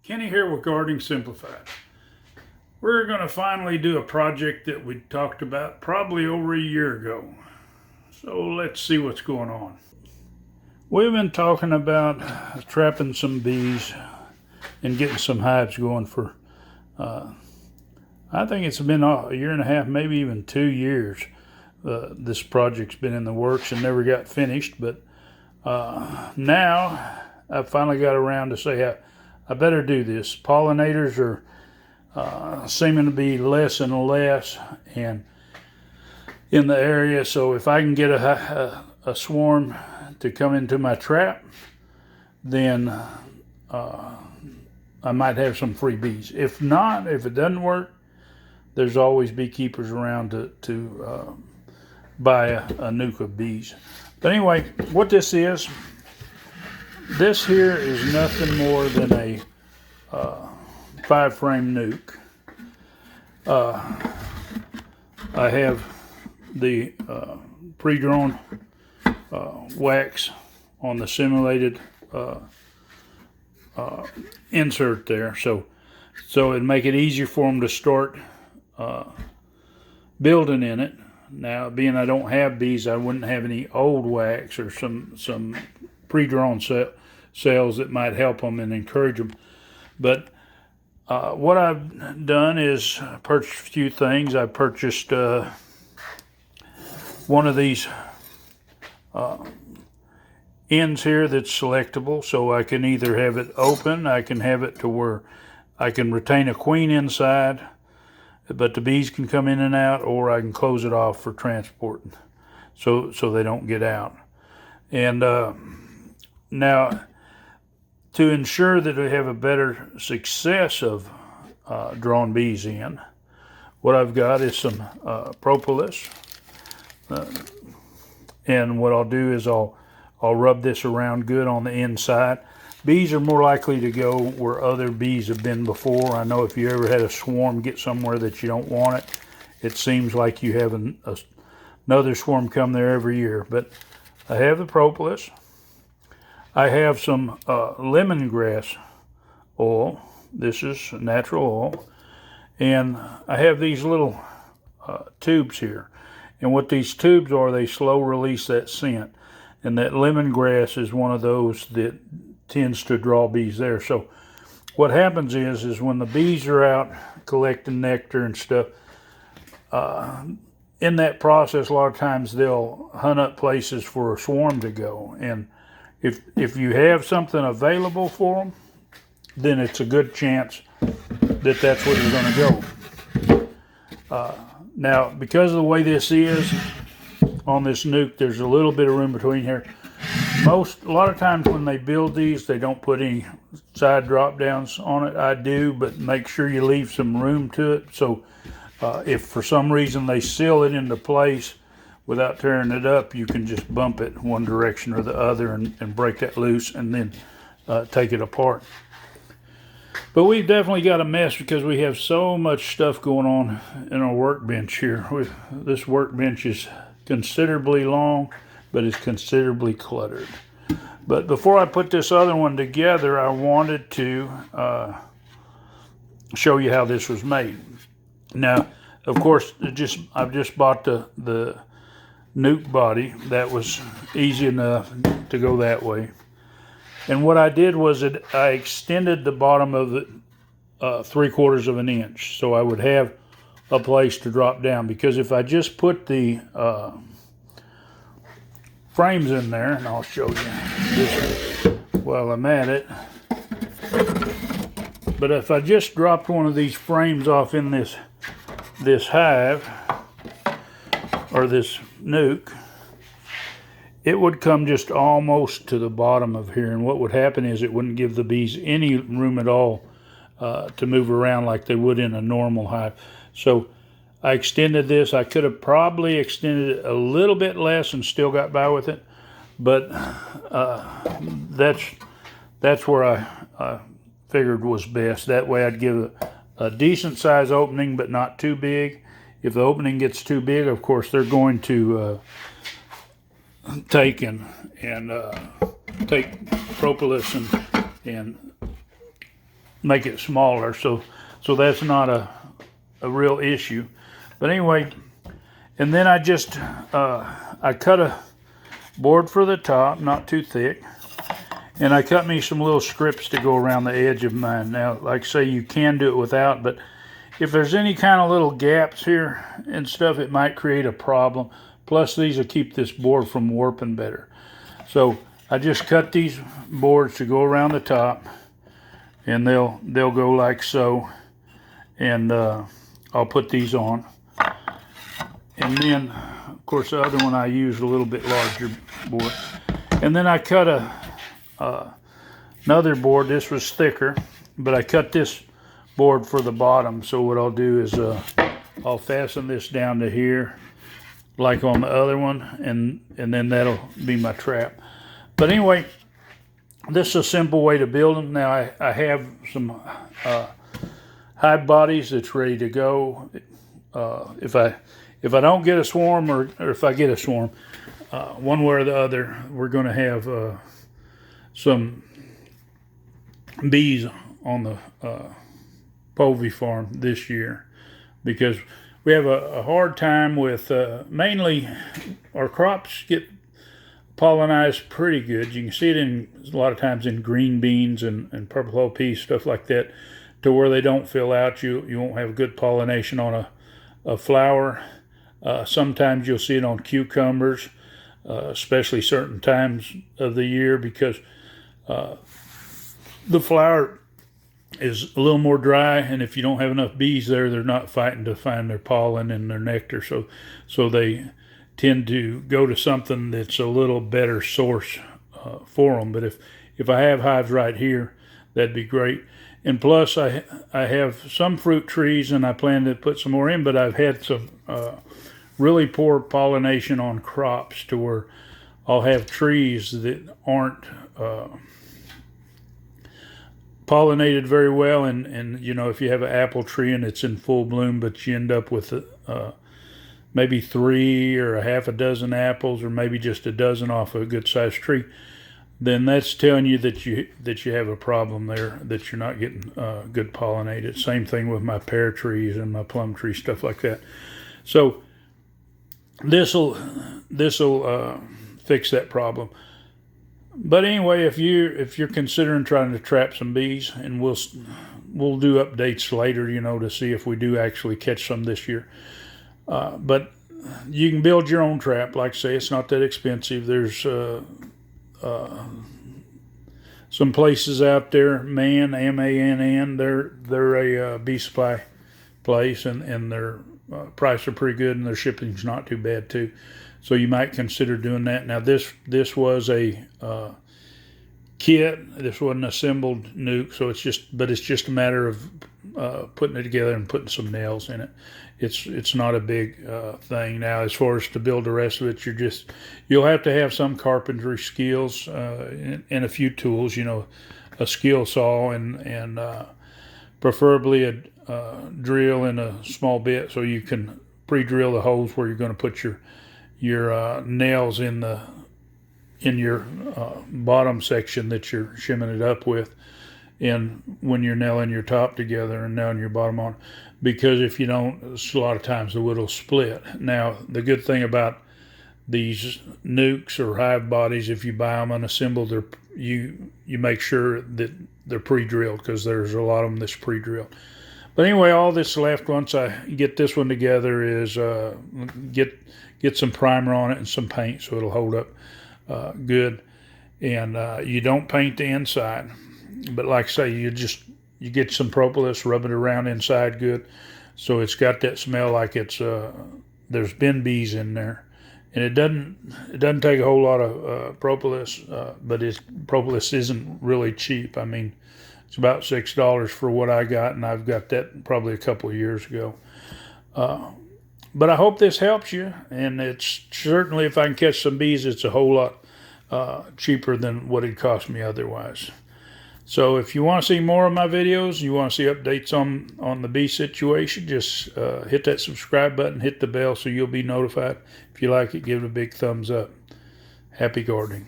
Kenny here with Gardening Simplified. We're going to finally do a project that we talked about probably over a year ago. So let's see what's going on. We've been talking about trapping some bees and getting some hives going for, I think it's been a year and a half, maybe even 2 years. This project's been in the works and never got finished, but now I finally got around to say I better do this. Pollinators are seeming to be less and less and in the area, so if I can get a swarm to come into my trap, then I might have some free bees. If not, if it doesn't work, there's always beekeepers around to buy a nuke of bees. But anyway, what this here is nothing more than a 5-frame nuke. I have the pre-drawn wax on the simulated insert there, so it'd make it easier for them to start building in it. Now, being I don't have bees, I wouldn't have any old wax or some pre-drawn cells that might help them and encourage them. But what I've done is purchased a few things. I purchased one of these ends here that's selectable, so I can either have it open, I can have it to where I can retain a queen inside, but the bees can come in and out, or I can close it off for transporting, so they don't get out. And now, to ensure that we have a better success of drawing bees in, what I've got is some propolis, and what I'll do is I'll rub this around good on the inside. Bees are more likely to go where other bees have been before. I know if you ever had a swarm get somewhere that you don't want it, it seems like you have another swarm come there every year. But I have the propolis. I have some lemongrass oil. This is natural oil. And I have these little tubes here. And what these tubes are, they slow release that scent. And that lemongrass is one of those that tends to draw bees there. So what happens is when the bees are out collecting nectar and stuff, in that process, a lot of times they'll hunt up places for a swarm to go. And if you have something available for them, then it's a good chance that that's where you're going to go. Now, because of the way this is on this nuke, there's a little bit of room between here. A lot of times when they build these, they don't put any side drop downs on it. I do, but make sure you leave some room to it. So if for some reason they seal it into place without tearing it up, you can just bump it one direction or the other and break that loose and then take it apart. But we've definitely got a mess because we have so much stuff going on in our workbench here. This workbench is considerably long, but it's considerably cluttered. But before I put this other one together, I wanted to show you how this was made. Now, of course, I've just bought the nuke body. That was easy enough to go that way. And what I did was I extended the bottom of it 3/4 of an inch, so I would have a place to drop down. Because if I just put the frames in there, and I'll show you this while I'm at it. But if I just dropped one of these frames off in this hive or this nuke, it would come just almost to the bottom of here, and what would happen is it wouldn't give the bees any room at all to move around like they would in a normal hive. So I extended this. I could have probably extended it a little bit less and still got by with it, but that's where I figured was best. That way I'd give a decent size opening, but not too big. If the opening gets too big, of course, they're going to take take propolis and make it smaller. So that's not a real issue. But anyway, and then I just I cut a board for the top, not too thick, and I cut me some little scripts to go around the edge of mine. Now, like I say, you can do it without, but if there's any kind of little gaps here and stuff, it might create a problem. Plus, these will keep this board from warping better. So I just cut these boards to go around the top, and they'll go like so. And I'll put these on. And then, of course, the other one I used a little bit larger board. And then I cut another board. This was thicker, but I cut this board for the bottom. So what I'll do is I'll fasten this down to here, like on the other one, and then that'll be my trap. But anyway, this is a simple way to build them. Now I have some hive bodies that's ready to go. If I don't get a swarm, or if I get a swarm, one way or the other, we're going to have some bees on the Polve farm this year, because we have a hard time with mainly our crops get pollinized pretty good. You can see it in a lot of times in green beans and purple hull peas, stuff like that, to where they don't fill out. You won't have good pollination on a flower. Sometimes you'll see it on cucumbers, especially certain times of the year, because the flower is a little more dry, and if you don't have enough bees there, they're not fighting to find their pollen and their nectar, so they tend to go to something that's a little better source for them. But if I have hives right here, that'd be great. And plus, I have some fruit trees, and I plan to put some more in, but I've had some really poor pollination on crops, to where I'll have trees that aren't pollinated very well, and you know, if you have an apple tree and it's in full bloom, but you end up with maybe 3 or a half a dozen apples, or maybe just a dozen off a good sized tree, then that's telling you that you have a problem there, that you're not getting good pollinated. Same thing with my pear trees and my plum trees, stuff like that. So this'll fix that problem. But anyway, if you're considering trying to trap some bees, and we'll do updates later, you know, to see if we do actually catch some this year. But you can build your own trap. Like I say, it's not that expensive. There's some places out there, MANN, they're a bee supply place, and their prices are pretty good, and their shipping's not too bad too. So you might consider doing that. Now this was a kit. This wasn't assembled nuke, so it's just a matter of putting it together and putting some nails in it. It's not a big thing. Now, as far as to build the rest of it, you'll have to have some carpentry skills and a few tools. You know, a skill saw and preferably a drill and a small bit, so you can pre-drill the holes where you're going to put your nails in your bottom section that you're shimming it up with, and when you're nailing your top together and nailing your bottom on, because if you don't, a lot of times the wood will split. Now, the good thing about these nukes or hive bodies, if you buy them unassembled, you make sure that they're pre-drilled, because there's a lot of them that's pre-drilled. But anyway, all that's left once I get this one together is get some primer on it and some paint, so it'll hold up good. And you don't paint the inside, but like I say, you get some propolis, rub it around inside good, so it's got that smell like it's there's been bees in there. And it doesn't take a whole lot of propolis, but propolis isn't really cheap. I mean, it's about $6 for what I got, and I've got that probably a couple of years ago. But I hope this helps you, and it's certainly, if I can catch some bees, it's a whole lot cheaper than what it cost me otherwise. So if you want to see more of my videos, you want to see updates on the bee situation, just hit that subscribe button, hit the bell so you'll be notified. If you like it, give it a big thumbs up. Happy gardening.